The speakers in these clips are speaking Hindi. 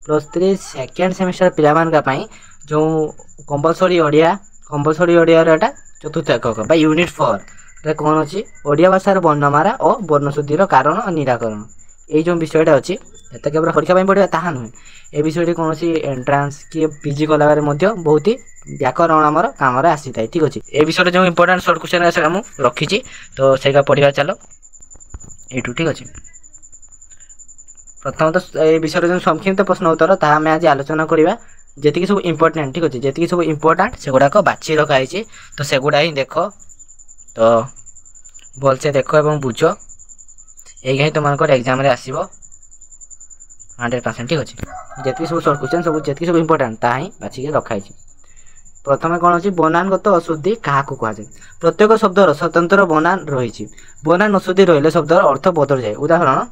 +3 सेकेंड सेमिस्टर पिलामानका जो कंपलसरी ओडिया एटा चतुर्थ एकक बा यूनिट 4 रे कौन अच्छी ओडिया भाषार वर्णमाला और वर्णशुद्धिर कारण और निराकरण ये जो विषयटा अच्छी एत केवल परीक्षा पढ़ा ताहा नुहे ए विषय कौन एंट्रांस कि पीजी कला बहुत ही व्याकरण आमर काम आसी था। ठीक अच्छे ए विषय जो इंपोर्टाट सर्ट क्वेश्चन मुझे रखी तो से पढ़ा चलो यू। ठीक अच्छे प्रथम तो ये विषय जो संक्षिप्त प्रश्न उत्तर ता आम आज आलोचना करवा जी सब इंपोर्टाट। ठीक अच्छे जी सब इंपोर्टाट से गुड़ाक बाछी रखाई तो सेगुड़ा ही देख तो भलसे देख और बुझ यही तुम एग्जाम आसो 100%। ठीक अच्छे जी सब सर्ट क्वेश्चन सब जी सब इंपोर्टाट ता ही बाछिक रखाई। प्रथम कौन अच्छी बनानगत अशुद्धि क्या कहुए प्रत्येक शब्दर स्वतंत्र बनान रही बनान अशुद्धि रही शब्दर अर्थ बदल जाए। उदाहरण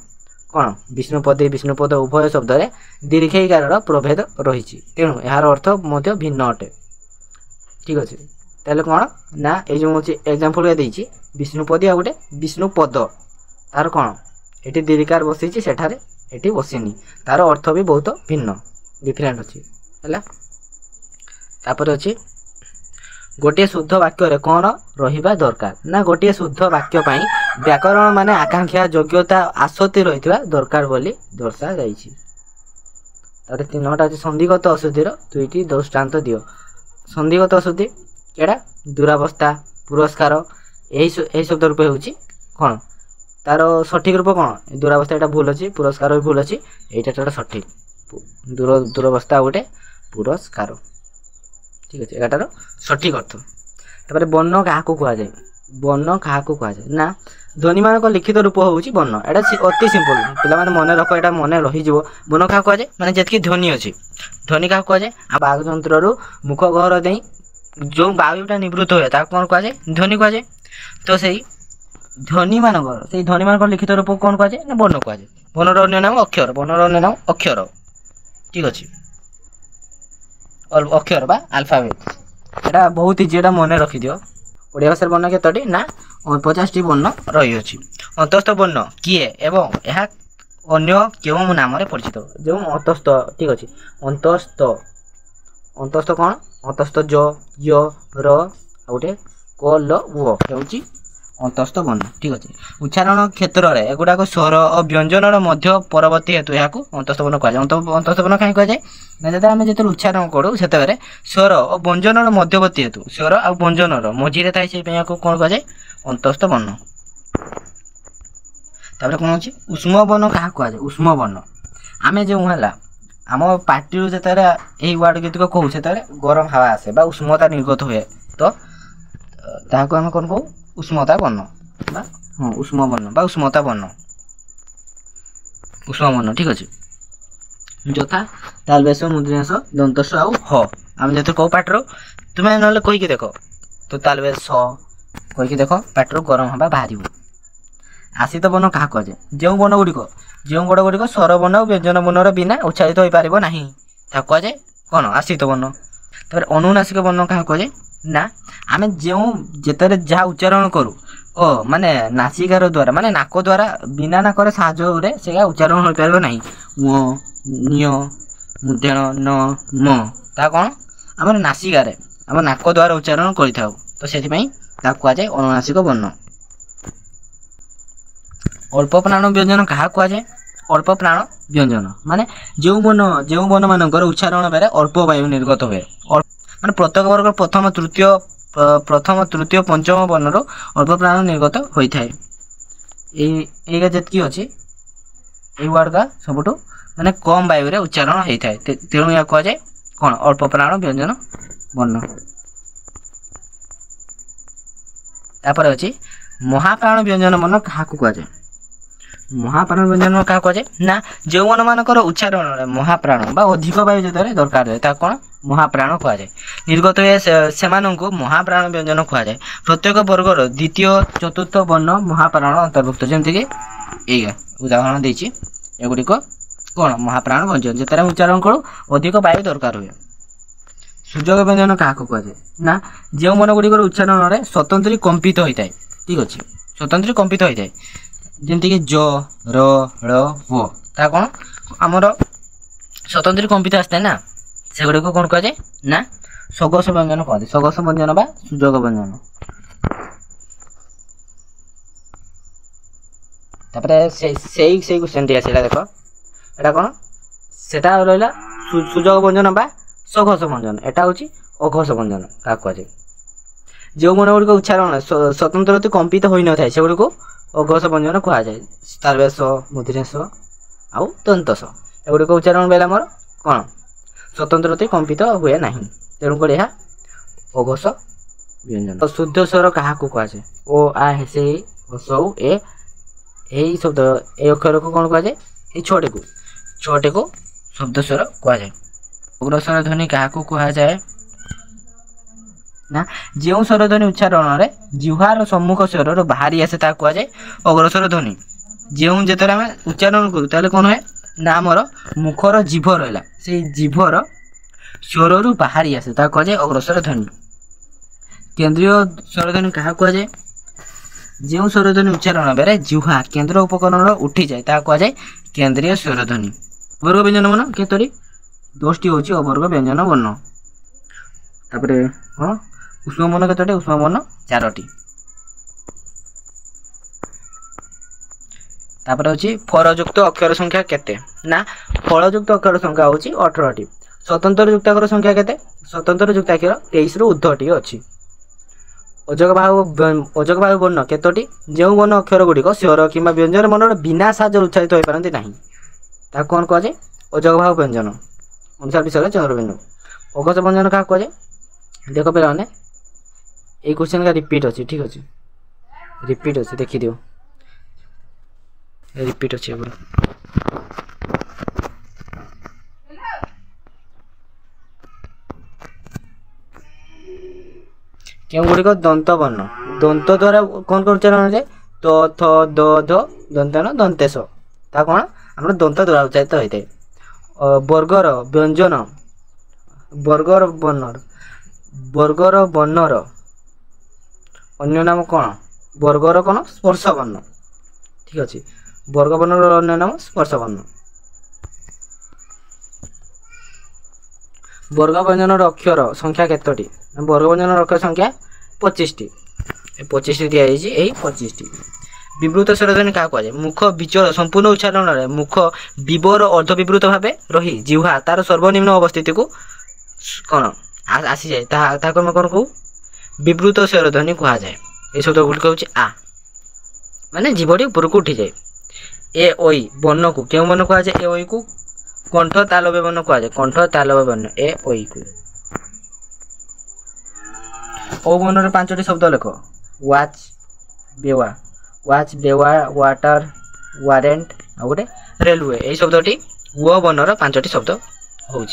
कौन विष्णुपद उभय शब्द में दीर्घईकार प्रभेद रही तेणु यार अर्थ भिन्न अटे। ठीक अच्छे तेल कौन ना ये जो एग्जाम्पल देती विष्णुपदी आ गए विष्णुपद तार कौन ये दीर्घकार बसी सेठारे ये बसीनी तार अर्थ भी बहुत भिन्न डिफरेंट अच्छी है। तापर अच्छी गोटे शुद्ध वाक्य कौन रहिबा दरकार ना गोटे शुद्ध वाक्य व्याकरण माने आकांक्षा योग्यता आसक्ति रही दरकार बोली दर्शा जाइछि। तापर 3टा अच्छी संधिगत अशुद्धिर 2टी दृष्टांत दियो। संधिगत अशुद्धि केड़ा दुरावस्था पुरस्कार यही शब्द रूप होउछि कौन तार सठिक रूप कौन दुरावस्था यहाँ भूल अच्छी पुरस्कार भी भूल अच्छी यहाँ सठिक दुरावस्था गोटे पुरस्कार। ठीक अच्छे एटार सठिक अर्थ। तापर वर्ण क्या कहुए वर्ण क्या कहुए ना ध्वनि मान लिखित रूप हूँ वर्ण एटा अति सिंपल पिला मन रख यहाँ मन रही वर्ण क्या कहुए माने जी ध्वनि अच्छी ध्वनि क्या कहुए बाघ जंत्र मुख गहर दे जो वायुटा निवृत्त हुए कौन कहुए ध्वनि कहुए। तो सही ध्वनि मान लिखित रूप कौन कहुए ना वर्ण कहुए वर्णर अन्य नाम अक्षर वर्णर अन्य नाम अक्षर। ठीक अच्छे अक्षर बा अल्फाबेट एटा बहुत इजी एटा मन रखी दियो। ओडिया भाषा वर्ण केतोटी ना 50टी वर्ण रही अछि। अंतस्थ वर्ण किए एवं यह अन्य केवं नाम परिचित जो अंतस्थ। ठीक अच्छे अंतस्थ अंतस्थ कौन अंतस्थ ज य र गोटे क ल व होउची अंतस्थ वर्ण। ठीक अच्छे उच्चारण क्षेत्र में एगुड़ाक स्वर और व्यंजन मध्य परवर्ती हेतु यहाँ अंतस्थ वर्ण कहुए। अंतस्थ वर्ण कहीं कहुए ना जो आम जो उच्चारण करूँ से स्वर और व्यंजन मध्यवर्ती हेतु स्वर और व्यंजन मझीरे थाए से कौन कहुए अंतस्थ वर्ण। तापर कौन अच्छी उष्म वर्ण क्या कहुए उष्म वर्ण आम जो है आम पार्टी जो यही वार्ड गीत कहूँ से गरम हवा आसे बा उष्मता निर्गत हुए तो ताको आम कौन कहू उष्मता वर्ण बा हाँ उष्म वर्ण बा उष्मता वर्ण उष्म वर्ण। ठीक अच्छे यथा तालबेश मूर्धन्यास दंतस आउ ह आम जो कौ पाटर तुम्हें ना कहीकि देख तो तालबेश कहीकि देख पाटर गरम हवा बाहर। आशित वर्ण क्या कहुए जो वर्ण गुड़िक स्वर वर्ण और व्यंजन वर्णर बिना उच्चारित हो पार ना कहुए कौन आशित वर्ण। तापर अनुनासिक वर्ण क्या कहुए ना आम जो जेतरे जहाँ उच्चारण करूँ ओ माने नासिकार द्वारा माने नाक द्वारा बिना नाकर साहाय्य से उच्चारण हो पार ना निय मुद्रण न म ता कौन आम नासिकार आम नाक द्वारा उच्चारण करें तो से कहुए अनुनासिक वर्ण। अल्प प्राण व्यंजन क्या कहुए अल्प प्राण व्यंजन माने जो वर्ण मानकर उच्चारण बेले अल्प वायु निर्गत हुए माने प्रत्येक वर्ग प्रथम तृतीय पंचम वर्णर अल्प प्राण निर्गत होता है। ये जी अच्छी ये वर्ड का सबुठ माने कम वायु रे उच्चारण होता है तेणु यह कहुए कौन अल्प प्राण व्यंजन वर्ण। तापर अच्छी महाप्राण व्यंजन वर्ण क्या कहुए महाप्राण व्यंजन क्या कहुए ना जो मन मानकर उच्चारण महाप्राण बा अधिक वायु जो दरकार हुए कौन महाप्राण कहुए निर्गत हुए से महाप्राण व्यंजन कहुए। प्रत्येक वर्गर द्वितीय चतुर्थ वर्ण महाप्राण अंतर्भुक्त जमीक उदाहरण देती एगुड़िक कौन महाप्राण व्यंजन जिते उच्चारण करूँ अधिक वायु दरकार हुए। सुजोग व्यंजन क्या कहुए ना जो मन गुड़िक उच्चारण में स्वतंत्र कंपित होता है। ठीक अच्छे स्वतंत्र कंपित होता है जमीक ज र व ता कौन आमर स्वतंत्र कंपित आसता है ना से गुड़ी को कौन कहुए ना सगस व्यंजन कहते सगस व्यंजन बा सुजोग व्यंजन क्वेश्चन टी आसला देख एटा कौन सेटा रहा सुजोग व्यंजन बा सघस व्यंजन एटा हूँ अघस व्यंजन क्या कहुए जो मन गुड़िक उच्चारण स्वतंत्र कंपित हो न था से गुड़ी को अघस व्यंजन कहुए तालवेश मूर्धन्यस आउ दंतस एगुड़िक उच्चारण बेला मोर कौन स्वतंत्र कंपित हुए ना तेणुक यह अघस व्यंजन शुद्ध स्वर क्या कहुए ओ आ से हसौ ए यही शब्द ए अक्षर को कौन कहुए ये छटे को शब्द स्वर कहुए अग्रस्वर ध्वनि क्या कहुए ना जो स्वर ध्वनि उच्चारण में जिह्वार सम्मुख स्वर बाहरी आसे कहुए अग्रस्वर ध्वनि जो जिते आम उच्चारण करूँ कौन हुए ना मोर मुखर जीभ रहा से जीभर स्वर रु बाहरी आसे कहुए अग्रस्वर ध्वनि केन्द्रीय स्वर ध्वनि क्या कहुए जो स्वर ध्वनि उच्चारण बेले जिह्वा केन्द्र उपकरण उठी जाए कहुए केन्द्रीय स्वर ध्वनि वर्ग व्यंजन वर्ण केतोटी 10टी हूँ अवर्ग व्यंजन वर्ण तापर हाँ उष्म वर्ण केतोटी उष्म वर्ण 4टी तापर हूँ फरयुक्त अक्षर संख्या केते ना फलयुक्त अक्षर संख्या हूँ 18टी स्वतंत्र युक्ताक्षर संख्या केते स्वतंत्र युक्ताक्षर 23 रु ऊर्ध्वटी अच्छी अजग बाहु वर्ण केतोटी जो वर्ण अक्षर गुड़िक स्वर कि व्यंजन वर्ण बिना साज उच्चारित हो पारती ना कौन कहुए अजग बाहु व्यंजन अनुसार विषय चंद्रबिंदु अघस व्यंजन क्या कहुए देख पे ये क्वेश्चन का रिपीट अच्छी ठीक अच्छे रिपीट अच्छे देखी दियो रिपीट अच्छे क्यों गुड़िक दंत वर्ण दंत द्वारा कौन कर उच्चारण है तो थ द ध दंतन दंतेश ता कौन आम दंत द्वारा उच्चारित होता है वर्गर व्यंजन वर्गर वर्णर अन्य नाम कौन वर्गर कौन स्पर्श वर्ण ठीक अच्छे वर्ग वर्णर अन्य नाम स्पर्श वर्ण वर्ग व्यंजन अक्षर संख्या केतोटी वर्ग व्यंजन अक्षर संख्या 25टी 25टी दिखाई 25टी विवृत स्वर ध्वनि क्या कहुए मुख विचल संपूर्ण उच्चारण मुख विवर अर्ध विवृत भाव रही जिह्वा तार सर्वनिम्न अवस्थित को कौन आसी जाए कौन कहूँ विवृत स्वर ध्वनि कहुए ये शब्द गुड़िक हूँ आ माने जीवटी ऊपर को उठी जाए ए ओई वर्ण को क्यों वर्ण कहुए ए ओई को कंठ तालव्य वर्ण कहुए कंठ तालव्य वर्ण ए ओई को ओ वर्ण 5टी शब्द लेख वाच बेवा वाटर वारेंट आ गए रेलवे यही शब्दटी वो वर्णर 5टी शब्द हूँ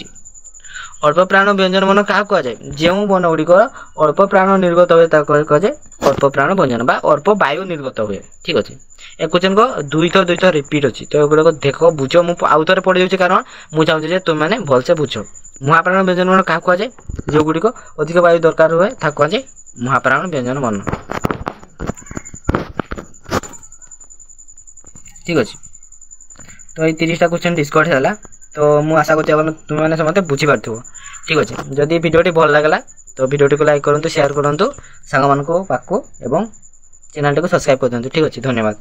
अल्प प्राण व्यंजन वर्ण क्या कहुए जो वर्ण गुड़िक अल्प प्राण निर्गत हुए कहुए अल्प प्राण व्यंजन बा अल्प वायु निर्गत हुए ठीक अच्छे एक क्वेश्चन को दुई थर रिपीट अच्छी तो एगुड़ा देख बुझ मुझे आउ थे पढ़ी जाऊँगी कारण मुझे चाहूँगी तुमने भलसे बुझ महाप्राण व्यंजन वर्ण क्या कहुए जो गुड़िक अधिक वायु दरकार हुए कहुए महाप्राण व्यंजन वर्ण ठीक अच्छे तो ये 30टा क्वेश्चन डिस्कस है तो मुझे आशा कर तुमने समझते बुझीपार ठीक अच्छे जदि भिडियोटी भल लगला तो भिडियोटी को लाइक करूँ शेयर करूँ सांग मान पाखु एवं चैनल को सब्सक्राइब कर दिखाँ ठीक अच्छे धन्यवाद।